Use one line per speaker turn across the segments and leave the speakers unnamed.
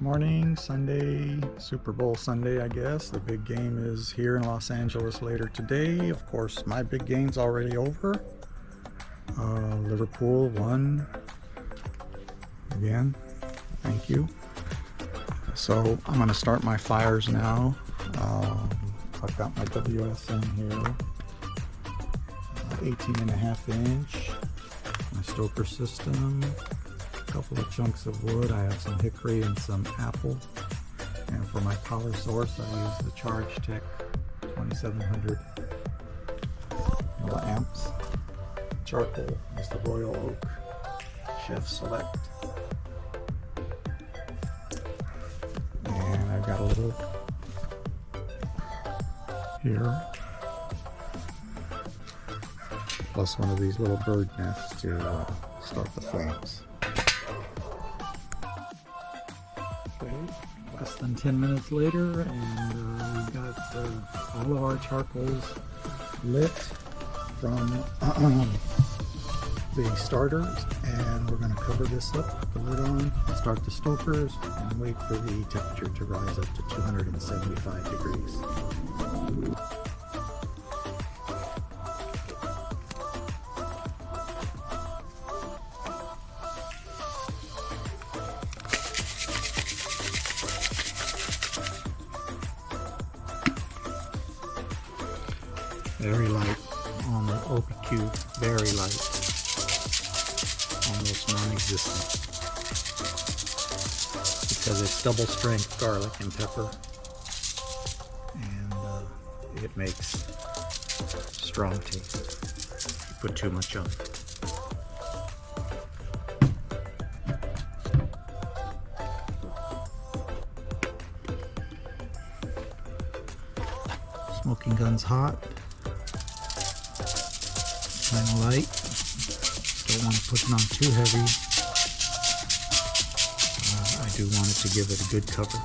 Morning, Sunday, Super Bowl Sunday, I guess. The big game is here in Los Angeles later today. Of course, my big game's already over. Liverpool won again. Thank you. So I'm going to start my fires now. I've got my WSM here, 18.5 inch, my stoker system. Couple of chunks of wood. I have some hickory and some apple, and for my power source I use the Charge Tech 2700 milliamps. Charcoal is the Royal Oak Chef Select, and I've got a little here, plus one of these little bird nests to start the flames. Less than 10 minutes later, and we've got all of our charcoals lit from the starters, and we're going to cover this up, put the lid on, start the stokers, and wait for the temperature to rise up to 275 degrees. Very light on the BBQ, very light, almost non-existent, because it's double strength garlic and pepper, and it makes strong taste if you put too much on. Smoking gun's hot. Kind of light. Don't want to put it on too heavy. I do want it to give it a good cover.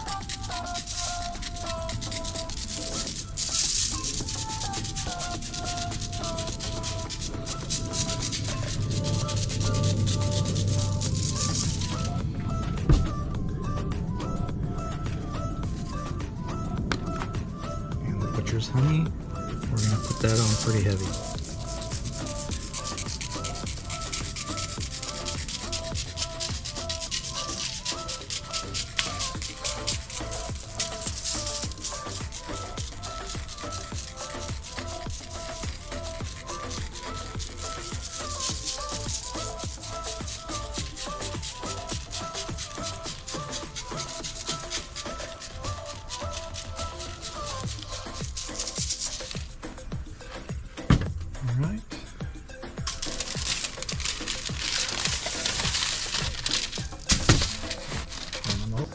And the butcher's honey, we're going to put that on pretty heavy. Alright. Turn them up.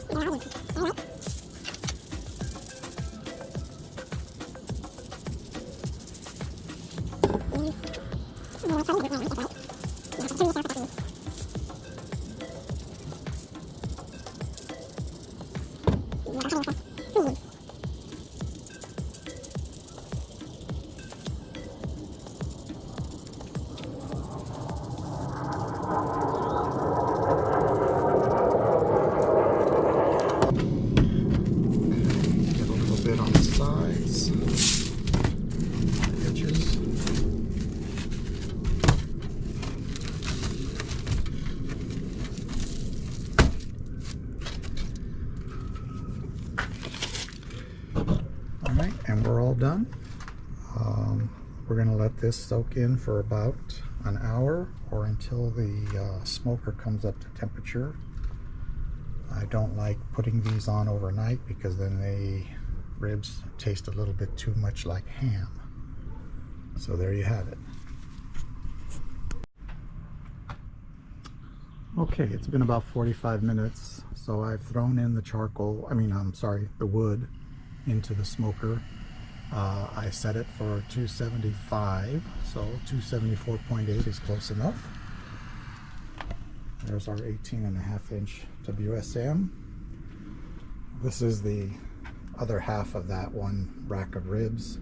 On the sides, the edges. All right, and we're all done. We're going to let this soak in for about an hour or until the smoker comes up to temperature. I don't like putting these on overnight because then the ribs taste a little bit too much like ham. So there you have it. Okay, it's been about 45 minutes, so I've thrown in the charcoal, the wood into the smoker. I set it for 275, so 274.8 is close enough. There's our 18.5 inch WSM. This is the other half of that one rack of ribs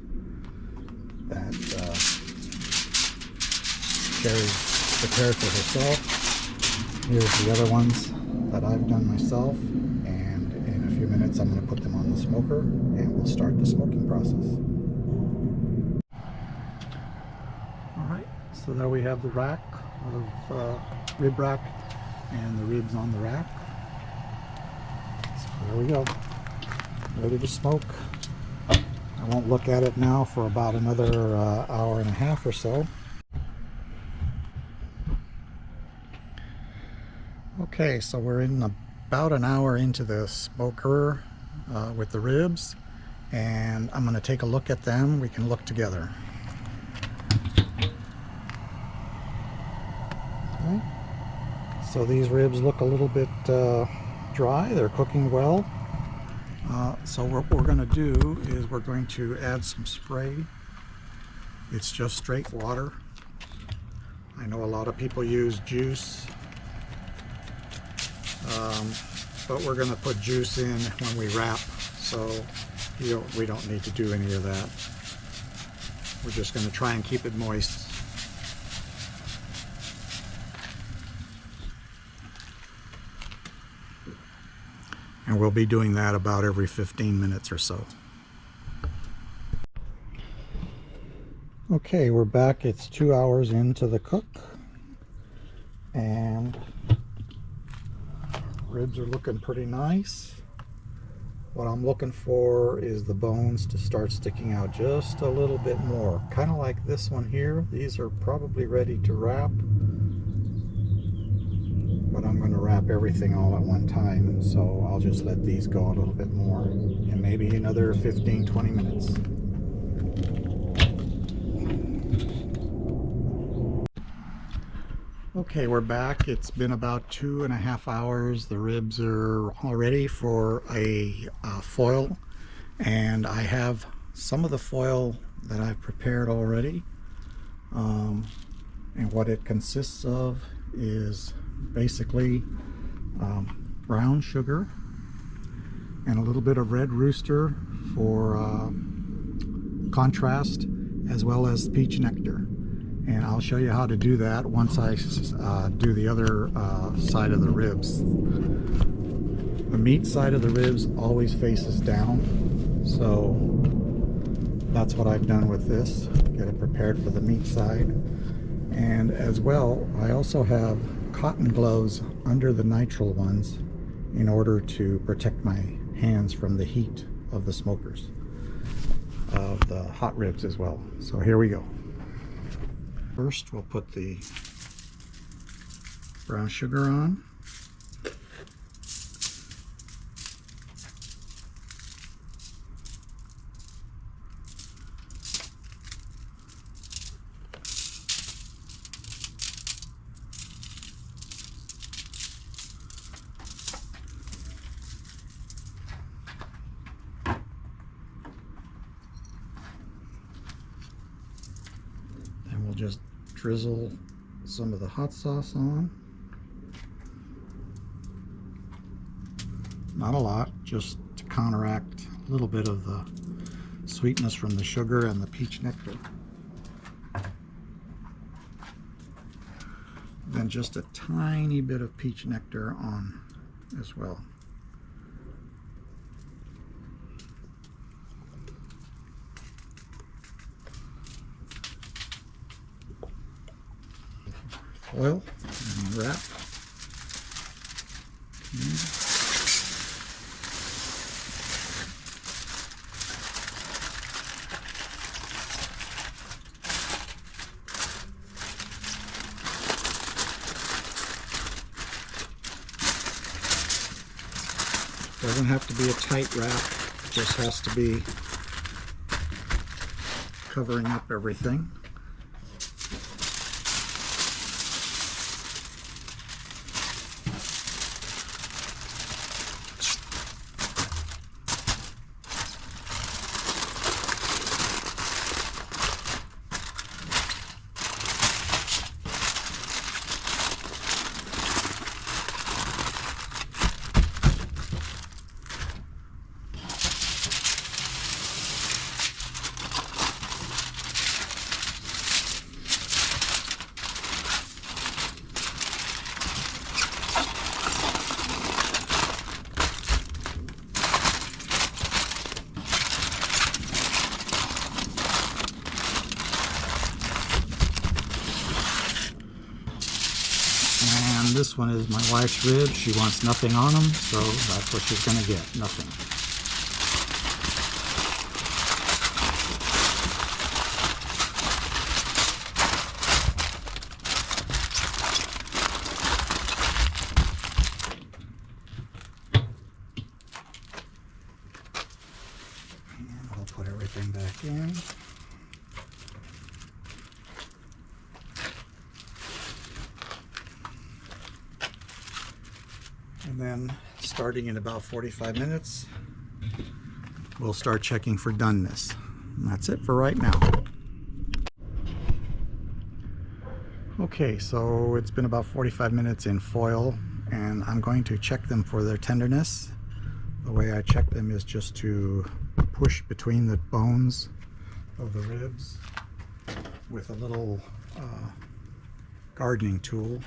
that Sherry's prepared for herself. Here's the other ones that I've done myself, and few minutes, I'm going to put them on the smoker and we'll start the smoking process. Alright, so there we have the rack of rib rack and the ribs on the rack. So there we go, ready to smoke. I won't look at it now for about another hour and a half or so. Okay, so we're in about an hour into the smoker with the ribs, and I'm going to take a look at them. We can look together. Okay. So these ribs look a little bit dry. They're cooking well. So what we're going to do is we're going to add some spray. It's just straight water. I know a lot of people use juice. But we're going to put juice in when we wrap, so we don't need to do any of that. We're just going to try and keep it moist. And we'll be doing that about every 15 minutes or so. Okay, we're back. It's 2 hours into the cook, and ribs are looking pretty nice. What I'm looking for is the bones to start sticking out just a little bit more, kind of like this one here. These are probably ready to wrap, but I'm going to wrap everything all at one time, so I'll just let these go a little bit more, and maybe another 15-20 minutes. Okay, we're back. It's been about 2.5 hours. The ribs are all ready for a foil, and I have some of the foil that I've prepared already. And what it consists of is basically brown sugar and a little bit of red rooster for contrast, as well as peach nectar. And I'll show you how to do that once I do the other side of the ribs. The meat side of the ribs always faces down, so that's what I've done with this. Get it prepared for the meat side. And as well, I also have cotton gloves under the nitrile ones in order to protect my hands from the heat of the smokers, of the hot ribs as well. So here we go. First, we'll put the brown sugar on. And we'll just drizzle some of the hot sauce on. Not a lot, just to counteract a little bit of the sweetness from the sugar and the peach nectar. Then just a tiny bit of peach nectar on as well. Foil and wrap. Doesn't have to be a tight wrap, it just has to be covering up everything. And this one is my wife's ribs. She wants nothing on them, so that's what she's going to get, nothing. And I'll put everything back in. And then, starting in about 45 minutes, we'll start checking for doneness. And that's it for right now. Okay, so it's been about 45 minutes in foil, and I'm going to check them for their tenderness. The way I check them is just to push between the bones of the ribs with a little gardening tool.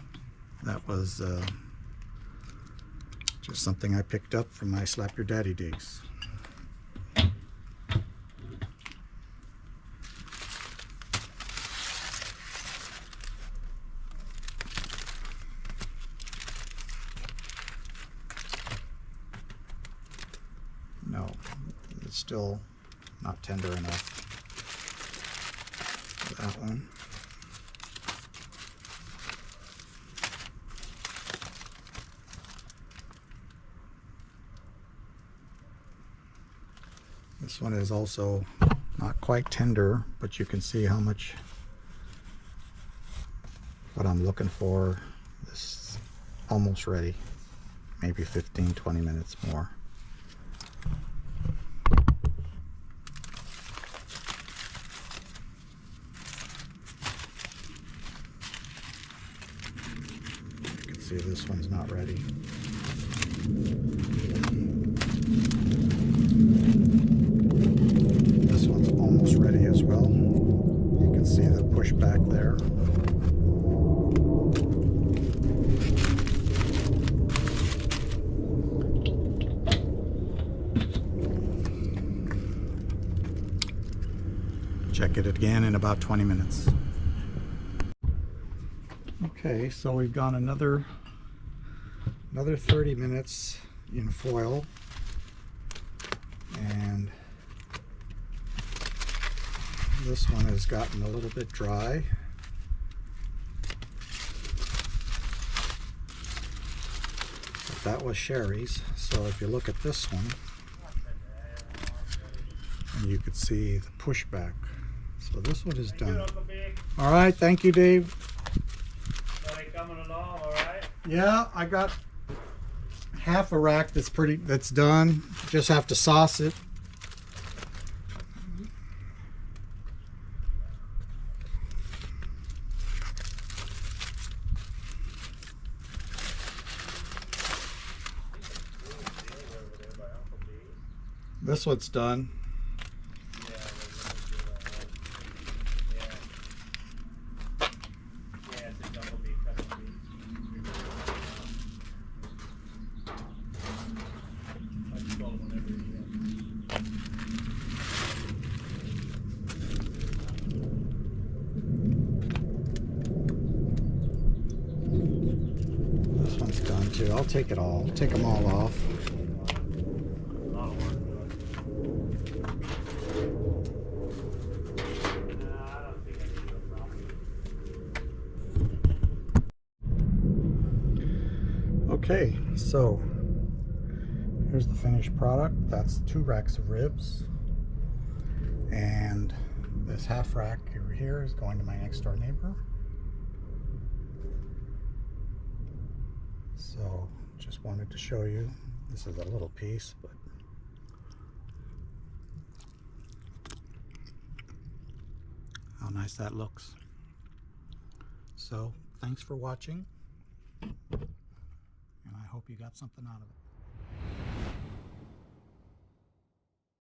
That was just something I picked up from my Slap Your Daddy digs. No, it's still not tender enough for that one. This one is also not quite tender, but you can see how much what I'm looking for. This is almost ready. Maybe 15-20 minutes more. You can see this one's not ready. This one's almost ready as well. You can see the pushback there. Check it again in about 20 minutes. Okay, so we've gone another 30 minutes in foil, and this one has gotten a little bit dry. But that was Sherry's. So if you look at this one, and you could see the pushback. So this one is done. All right, thank you, Dave.
Are they coming along all right?
Yeah, I got half a rack that's done. Just have to sauce it. This one's done. This one's done too. I'll take it all. Take them all off. Okay, so here's the finished product. That's 2 racks of ribs, and this half rack over here is going to my next door neighbor. So just wanted to show you. This is a little piece, but how nice that looks. So thanks for watching, and I hope you got something out of it.